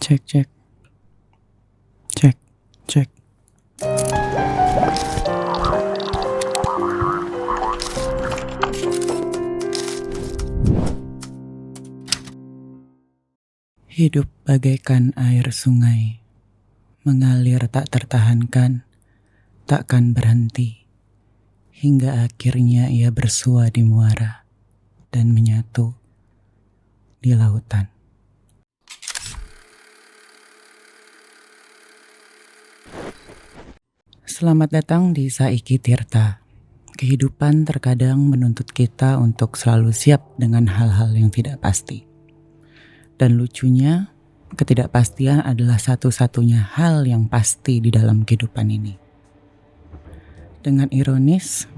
Cek, cek, cek, cek. Hidup bagaikan air sungai, mengalir tak tertahankan, takkan berhenti, hingga akhirnya ia bersua di muara dan menyatu di lautan. Selamat datang di Saiki Tirta. Kehidupan terkadang menuntut kita untuk selalu siap dengan hal-hal yang tidak pasti. Dan lucunya, ketidakpastian adalah satu-satunya hal yang pasti di dalam kehidupan ini. Dengan ironis,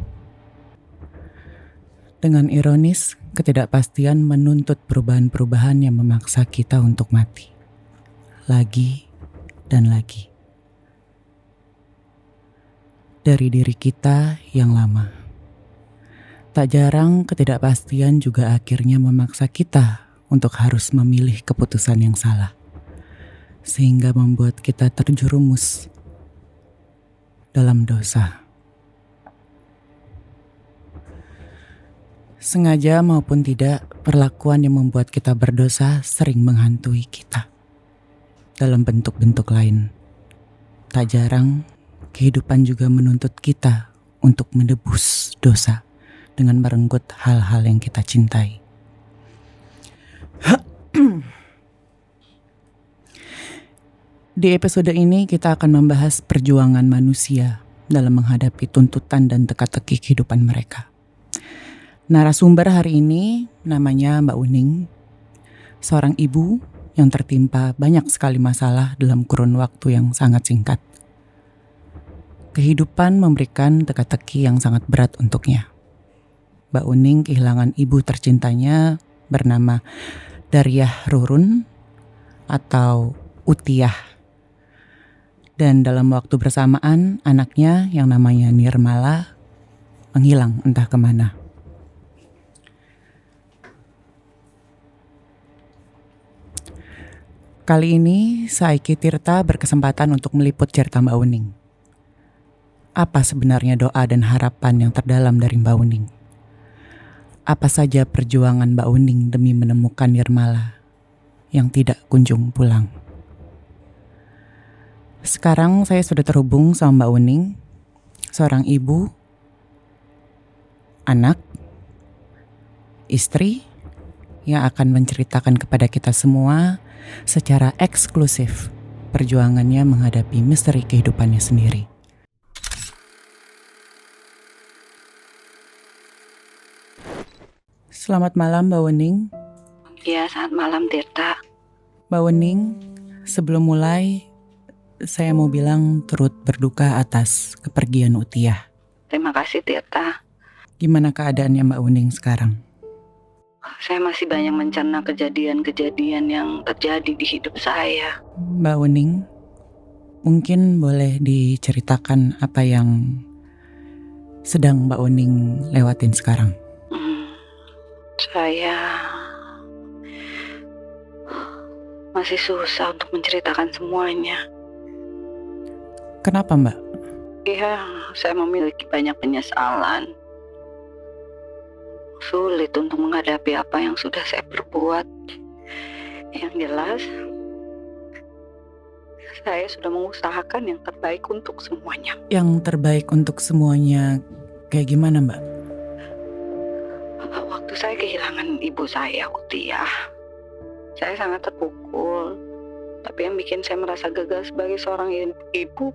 ketidakpastian menuntut perubahan-perubahan yang memaksa kita untuk mati. Lagi dan lagi. Dari diri kita yang lama. Tak jarang ketidakpastian juga akhirnya memaksa kita untuk harus memilih keputusan yang salah. Sehingga membuat kita terjerumus dalam dosa. Sengaja maupun tidak, perlakuan yang membuat kita berdosa sering menghantui kita. Dalam bentuk-bentuk lain. Tak jarang kehidupan juga menuntut kita untuk menebus dosa dengan merenggut hal-hal yang kita cintai. Di episode ini kita akan membahas perjuangan manusia dalam menghadapi tuntutan dan teka-teki kehidupan mereka. Narasumber hari ini namanya Mbak Uning, seorang ibu yang tertimpa banyak sekali masalah dalam kurun waktu yang sangat singkat. Kehidupan memberikan teka-teki yang sangat berat untuknya. Mbak Uning kehilangan ibu tercintanya bernama Daryah Rurun atau Utiah. Dan dalam waktu bersamaan anaknya yang namanya Nirmala menghilang entah kemana. Kali ini Saiki Tirta berkesempatan untuk meliput cerita Mbak Uning. Apa sebenarnya doa dan harapan yang terdalam dari Mbak Uning? Apa saja perjuangan Mbak Uning demi menemukan Nirmala yang tidak kunjung pulang? Sekarang saya sudah terhubung sama Mbak Uning, seorang ibu, anak, istri yang akan menceritakan kepada kita semua secara eksklusif perjuangannya menghadapi misteri kehidupannya sendiri. Selamat malam Mbak Wening. Ya, selamat malam Tirta. Mbak Wening, sebelum mulai saya mau bilang turut berduka atas kepergian Utiah. Terima kasih Tirta. Gimana keadaannya Mbak Wening sekarang? Saya masih banyak mencerna kejadian-kejadian yang terjadi di hidup saya. Mbak Wening, mungkin boleh diceritakan apa yang sedang Mbak Wening lewatin sekarang? Saya masih susah untuk menceritakan semuanya. Kenapa Mbak? Iya, saya memiliki banyak penyesalan. Sulit untuk menghadapi apa yang sudah saya perbuat. Yang jelas, saya sudah mengusahakan yang terbaik untuk semuanya. Yang terbaik untuk semuanya kayak gimana Mbak? Waktu saya kehilangan ibu saya, Utiah, saya sangat terpukul. Tapi yang bikin saya merasa gagal sebagai seorang ibu,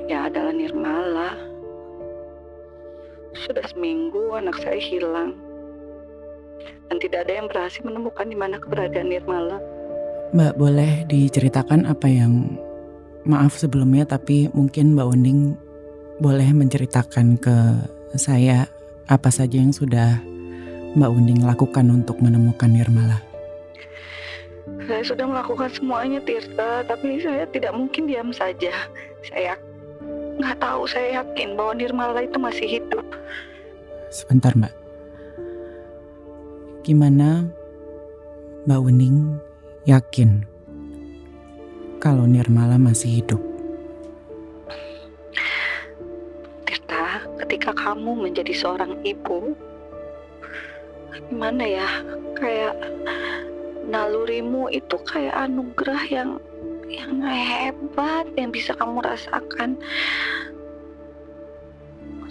ya adalah Nirmala. Sudah seminggu anak saya hilang, dan tidak ada yang berhasil menemukan di mana keberadaan Nirmala. Mbak, boleh diceritakan apa yang, maaf sebelumnya, tapi mungkin Mbak Uning boleh menceritakan ke saya apa saja yang sudah Mbak Uning lakukan untuk menemukan Nirmala? Saya sudah melakukan semuanya Tirta, tapi saya tidak mungkin diam saja. Saya nggak tahu, saya yakin bahwa Nirmala itu masih hidup. Sebentar Mbak, gimana Mbak Uning yakin kalau Nirmala masih hidup. Tirta, ketika kamu menjadi seorang ibu, gimana ya, kayak nalurimu itu kayak anugerah yang hebat yang bisa kamu rasakan.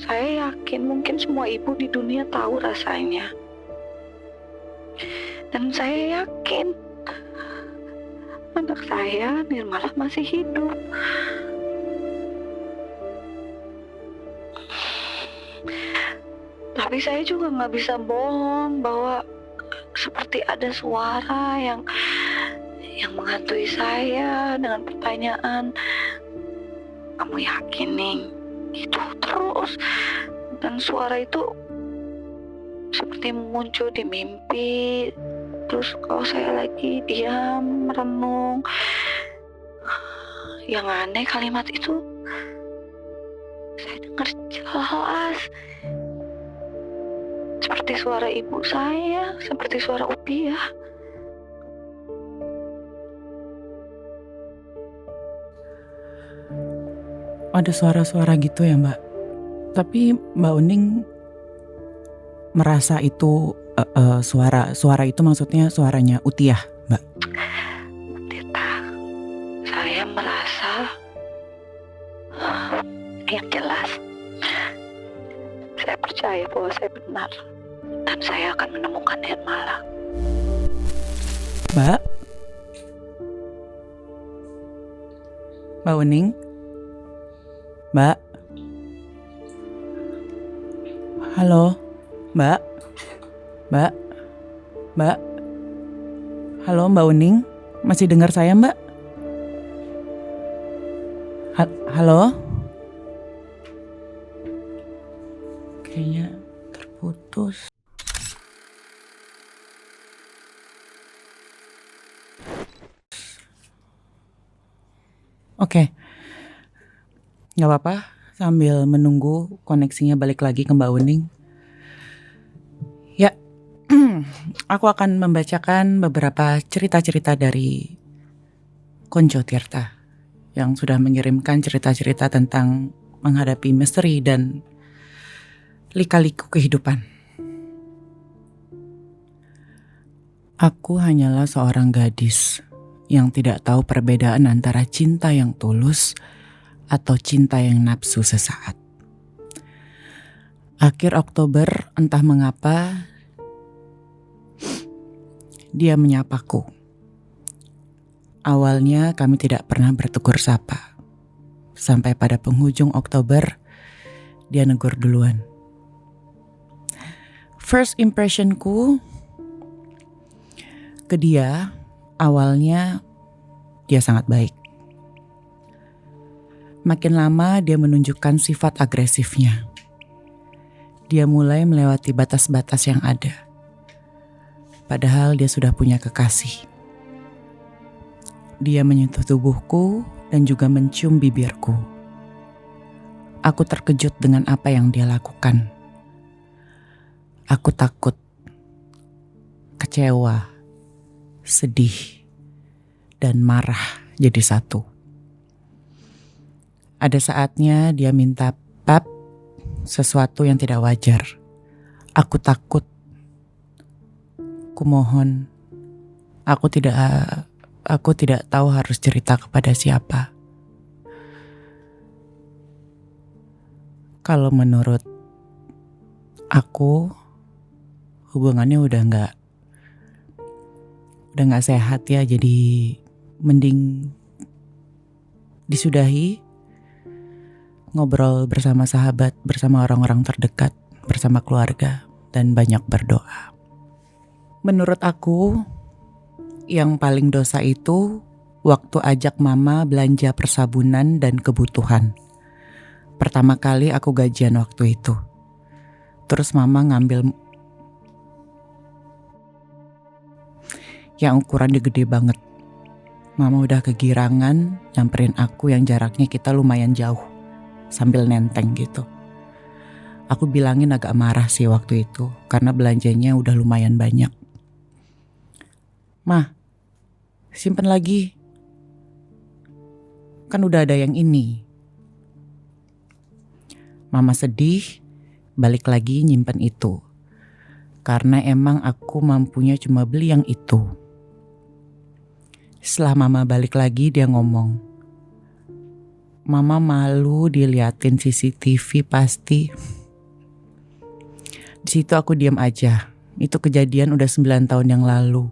Saya yakin mungkin semua ibu di dunia tahu rasanya. Dan saya yakin anak saya, Nirmala, masih hidup. Tapi saya juga nggak bisa bohong bahwa seperti ada suara yang menghantui saya dengan pertanyaan, kamu yakin nih? Itu terus. Dan suara itu seperti muncul di mimpi. Terus kalau saya lagi diam, merenung, yang aneh kalimat itu saya dengar jelas. Seperti suara ibu saya, seperti suara Upiah. Ada suara-suara gitu ya Mbak. Tapi Mbak Uning merasa itu suara itu maksudnya suaranya Utiah, Mbak? Tita, saya merasa yang jelas. Saya percaya bahwa saya benar dan saya akan menemukan Nirmala. Mbak? Mbak Uning? Mbak? Halo? Mbak? Mbak? Mbak? Halo Mbak Uning? Masih dengar saya Mbak? Halo? Kayaknya terputus. Oke. Gak apa-apa, sambil menunggu koneksinya balik lagi ke Mbak Uning. Ya, aku akan membacakan beberapa cerita-cerita dari Konco Tirta yang sudah mengirimkan cerita-cerita tentang menghadapi misteri dan lika-liku kehidupan. Aku hanyalah seorang gadis yang tidak tahu perbedaan antara cinta yang tulus atau cinta yang nafsu sesaat. Akhir Oktober, entah mengapa, dia menyapaku. Awalnya kami tidak pernah bertegur sapa. Sampai pada penghujung Oktober, dia negur duluan. First impressionku ke dia, awalnya dia sangat baik. Makin lama dia menunjukkan sifat agresifnya. Dia mulai melewati batas-batas yang ada. Padahal dia sudah punya kekasih. Dia menyentuh tubuhku dan juga mencium bibirku. Aku terkejut dengan apa yang dia lakukan. Aku takut, kecewa, sedih, dan marah jadi satu. Ada saatnya dia minta pap, sesuatu yang tidak wajar. Aku takut. Kumohon. Aku tidak tahu harus cerita kepada siapa. Kalau menurut aku, hubungannya udah nggak sehat ya, jadi mending disudahi. Ngobrol bersama sahabat, bersama orang-orang terdekat, bersama keluarga, dan banyak berdoa. Menurut aku, yang paling dosa itu waktu ajak mama belanja persabunan dan kebutuhan. Pertama kali aku gajian waktu itu. Terus mama ngambil yang ukurannya gede banget. Mama udah kegirangan nyamperin aku yang jaraknya kita lumayan jauh. Sambil nenteng gitu. Aku bilangin agak marah sih waktu itu, karena belanjanya udah lumayan banyak. Mah, simpen lagi. Kan udah ada yang ini. Mama sedih, balik lagi nyimpen itu. Karena emang aku mampunya cuma beli yang itu. Setelah mama balik lagi dia ngomong, Mama malu diliatin CCTV pasti. Di situ aku diam aja. Itu kejadian udah 9 tahun yang lalu.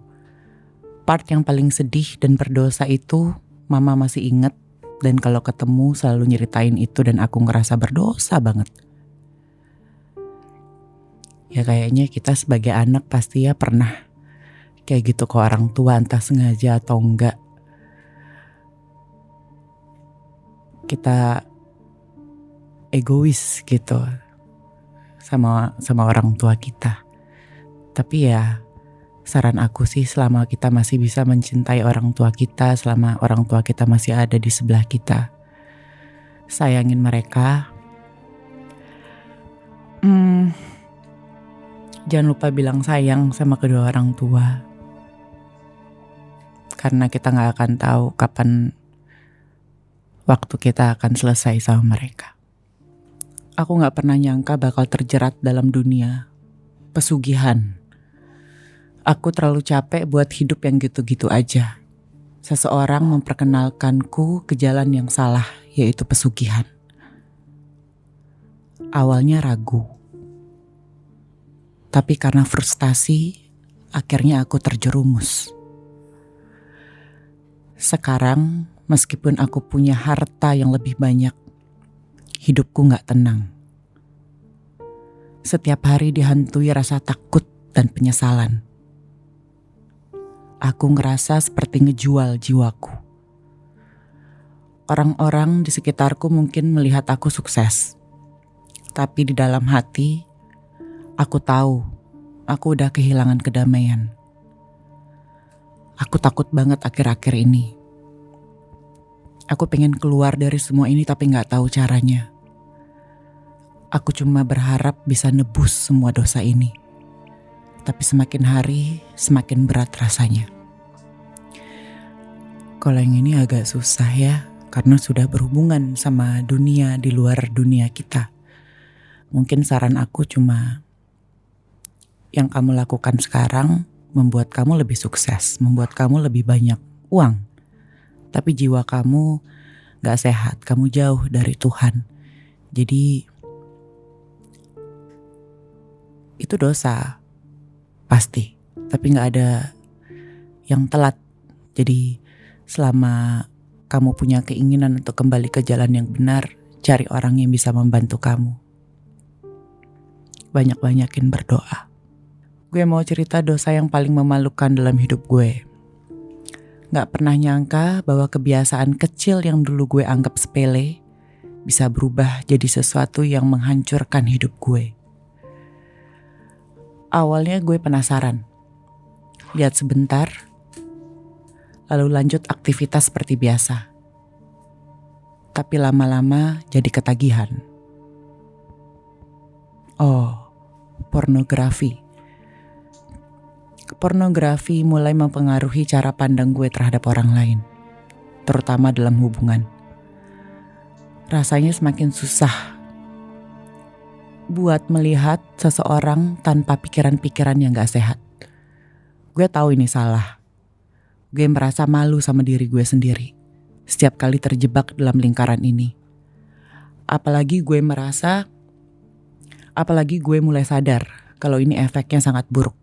Part yang paling sedih dan berdosa itu mama masih inget. Dan kalau ketemu selalu nyeritain itu dan aku ngerasa berdosa banget. Ya kayaknya kita sebagai anak pasti ya pernah kayak gitu ke orang tua, entah sengaja atau enggak. Kita egois gitu sama orang tua kita. Tapi ya saran aku sih selama kita masih bisa mencintai orang tua kita, selama orang tua kita masih ada di sebelah kita, sayangin mereka. Jangan lupa bilang sayang sama kedua orang tua. Karena kita gak akan tahu kapan waktu kita akan selesai sama mereka. Aku gak pernah nyangka bakal terjerat dalam dunia pesugihan. Aku terlalu capek buat hidup yang gitu-gitu aja. Seseorang memperkenalkanku ke jalan yang salah, yaitu pesugihan. Awalnya ragu. Tapi karena frustasi, akhirnya aku terjerumus. Sekarang, meskipun aku punya harta yang lebih banyak, hidupku gak tenang. Setiap hari dihantui rasa takut dan penyesalan. Aku ngerasa seperti ngejual jiwaku. Orang-orang di sekitarku mungkin melihat aku sukses. Tapi di dalam hati, aku tahu aku udah kehilangan kedamaian. Aku takut banget akhir-akhir ini. Aku pengen keluar dari semua ini tapi gak tahu caranya. Aku cuma berharap bisa nebus semua dosa ini. Tapi semakin hari, semakin berat rasanya. Kalau yang ini agak susah ya, karena sudah berhubungan sama dunia di luar dunia kita. Mungkin saran aku cuma, yang kamu lakukan sekarang membuat kamu lebih sukses, membuat kamu lebih banyak uang. Tapi jiwa kamu gak sehat, kamu jauh dari Tuhan. Jadi, itu dosa. Pasti, tapi gak ada yang telat. Jadi selama kamu punya keinginan untuk kembali ke jalan yang benar, cari orang yang bisa membantu kamu. Banyak-banyakin berdoa. Gue mau cerita dosa yang paling memalukan dalam hidup gue. Gak pernah nyangka bahwa kebiasaan kecil yang dulu gue anggap sepele bisa berubah jadi sesuatu yang menghancurkan hidup gue. Awalnya gue penasaran, lihat sebentar, lalu lanjut aktivitas seperti biasa. Tapi lama-lama jadi ketagihan. Oh, pornografi. Pornografi mulai mempengaruhi cara pandang gue terhadap orang lain, terutama dalam hubungan. Rasanya semakin susah buat melihat seseorang tanpa pikiran-pikiran yang gak sehat. Gue tahu ini salah. Gue merasa malu sama diri gue sendiri setiap kali terjebak dalam lingkaran ini. Apalagi gue mulai sadar kalau ini efeknya sangat buruk.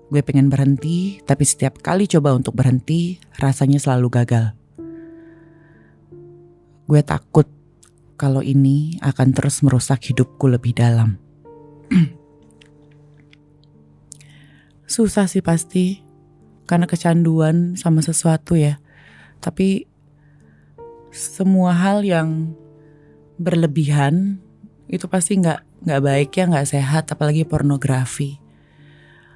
Gue pengen berhenti, tapi setiap kali coba untuk berhenti, rasanya selalu gagal. Gue takut kalau ini akan terus merusak hidupku lebih dalam. Susah sih pasti, karena kecanduan sama sesuatu ya. Tapi semua hal yang berlebihan itu pasti nggak baik ya, nggak sehat, apalagi pornografi.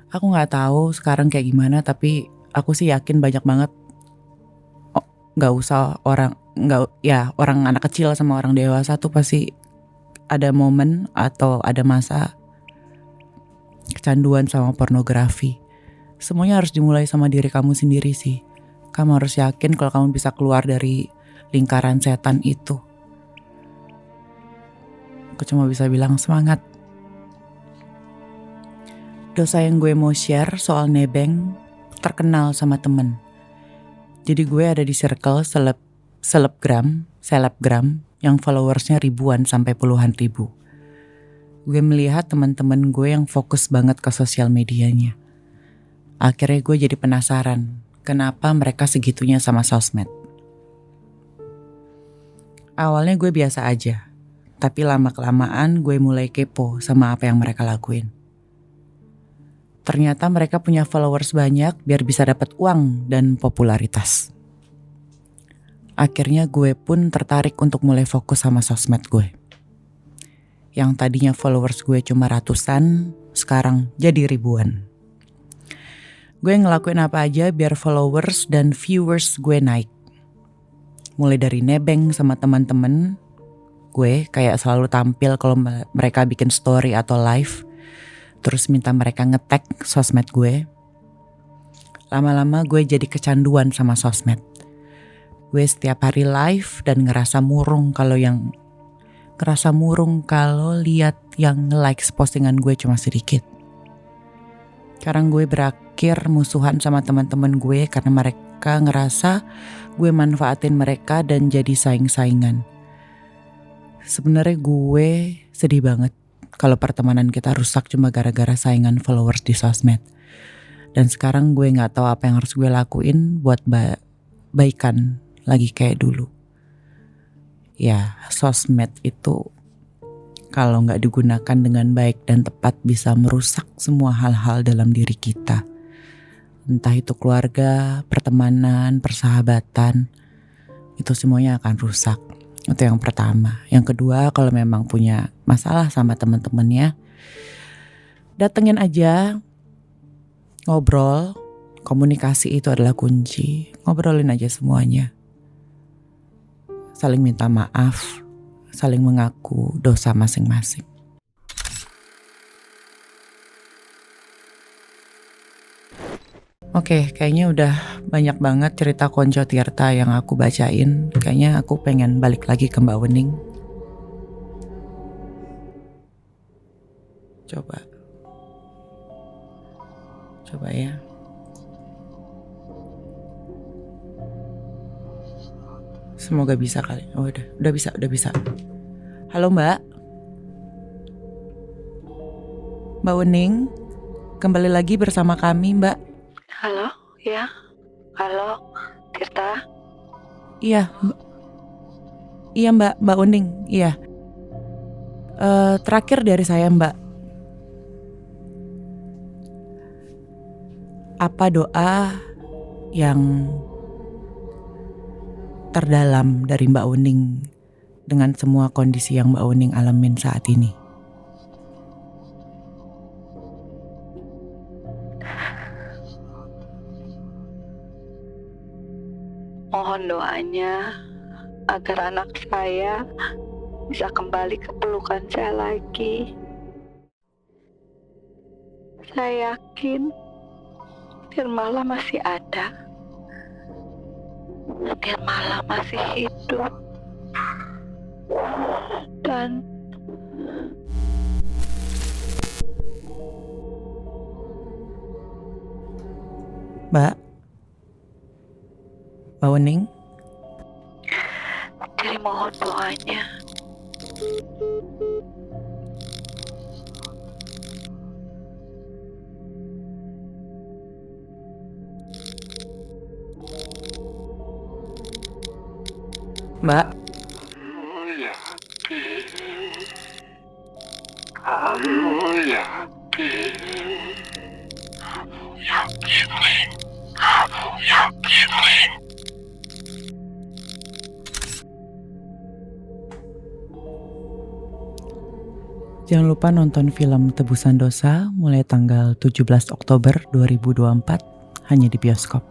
Aku nggak tahu sekarang kayak gimana, tapi aku sih yakin banyak banget. Nggak usah orang anak kecil sama orang dewasa tuh pasti ada momen atau ada masa kecanduan sama pornografi. Semuanya harus dimulai sama diri kamu sendiri sih. Kamu harus yakin kalau kamu bisa keluar dari lingkaran setan itu. Aku cuma bisa bilang semangat. Dosa yang gue mau share soal nebeng terkenal sama temen. Jadi gue ada di circle selebgram yang followersnya ribuan sampai puluhan ribu. Gue melihat teman-teman gue yang fokus banget ke sosial medianya. Akhirnya gue jadi penasaran, kenapa mereka segitunya sama sosmed. Awalnya gue biasa aja, tapi lama-kelamaan gue mulai kepo sama apa yang mereka lakuin. Ternyata mereka punya followers banyak biar bisa dapat uang dan popularitas. Akhirnya gue pun tertarik untuk mulai fokus sama sosmed gue. Yang tadinya followers gue cuma ratusan, sekarang jadi ribuan. Gue ngelakuin apa aja biar followers dan viewers gue naik. Mulai dari nebeng sama teman-teman gue, kayak selalu tampil kalau mereka bikin story atau live. Terus minta mereka nge-tag sosmed gue. Lama-lama gue jadi kecanduan sama sosmed. Gue setiap hari live dan ngerasa murung kalau lihat yang nge-like postingan gue cuma sedikit. Sekarang gue berakhir musuhan sama teman-teman gue karena mereka ngerasa gue manfaatin mereka dan jadi saing-saingan. Sebenarnya gue sedih banget kalau pertemanan kita rusak cuma gara-gara saingan followers di sosmed. Dan sekarang gue gak tahu apa yang harus gue lakuin buat baikan lagi kayak dulu. Ya, sosmed itu kalau gak digunakan dengan baik dan tepat bisa merusak semua hal-hal dalam diri kita. Entah itu keluarga, pertemanan, persahabatan, itu semuanya akan rusak. Itu yang pertama. Yang kedua, kalau memang punya masalah sama teman-temannya, datengin aja, ngobrol, komunikasi itu adalah kunci. Ngobrolin aja semuanya. Saling minta maaf, saling mengaku dosa masing-masing. Oke, kayaknya udah banyak banget cerita Konco Tirta yang aku bacain. Kayaknya aku pengen balik lagi ke Mbak Wening. Coba ya. Semoga bisa kali. Oh udah bisa. Halo Mbak. Mbak Wening, kembali lagi bersama kami Mbak. Halo, ya. Halo, Tirta. Iya Mbak Wening. Iya. Terakhir dari saya Mbak. Apa doa yang terdalam dari Mbak Wening dengan semua kondisi yang Mbak Wening alamin saat ini? Mohon doanya agar anak saya bisa kembali ke pelukan saya lagi. Saya yakin Tirmala masih ada. Tirmala masih hidup. Dan Mbak Wening, jadi mohon doanya. Mbak. Jangan lupa nonton film Tebusan Dosa mulai tanggal 17 Oktober 2024 hanya di bioskop.